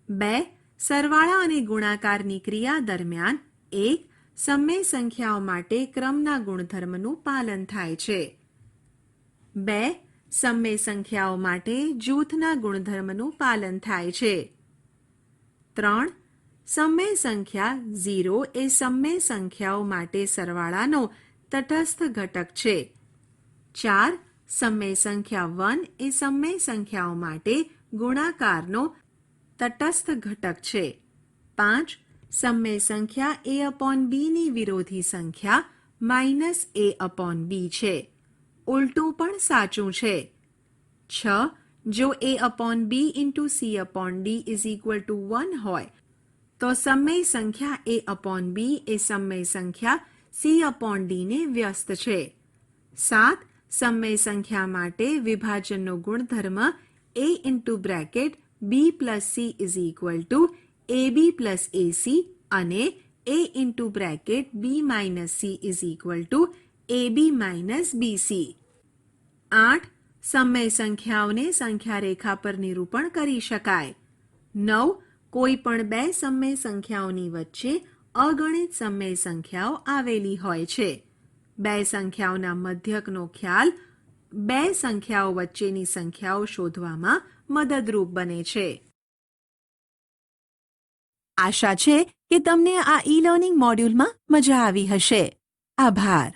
2. સરવાળા અને ગુણાકારની ક્રિયા દરમિયાન 1. સમય સંખ્યાઓ માટે ક્રમના ગુણધર્મનું પાલન થાય છે. 2. સમય સંખ્યાઓ માટે જૂથના ગુણધર્મનું પાલન થાય છે. 3. સમય સંખ્યા 0 એ સમય સંખ્યાઓ માટે સરવાળાનો તટસ્થ ઘટક છે. 4. સમય સંખ્યા 1 એ સમય સંખ્યાઓ માટે ગુણાકારનો તટસ્થ ઘટક છે. 5. સમય સંખ્યા a/b ની વિરોધી સંખ્યા -a/b છે. ઉલટું પણ સાચું છે. 6. જો a/b into c/d is equal to 1 હોય તો સમય સંખ્યા a/b એ સમય સંખ્યા c/d ને વ્યસ્ત છે. 7. સમય સંખ્યા માટે વિભાજનનો ગુણધર્મ a into bracket b plus c is equal to ab plus ac અને a into bracket b minus c is equal to ab minus bc. 8. સમય સંખ્યાઓને સંખ્યા રેખા પર નિરૂપણ કરી શકાય. 9. કોઈ પણ બે સમય સંખ્યાઓની વચ્ચે અગણિત સમય સંખ્યાઓ આવેલી હોય છે. બે સંખ્યાઓના મધ્યકનો ખ્યાલ બે સંખ્યાઓ વચ્ચેની સંખ્યાઓ શોધવામાં મદદરૂપ બને છે. આશા છે કે તમને આ ઈ લર્નિંગ મોડ્યુલમાં મજા આવી હશે. આભાર.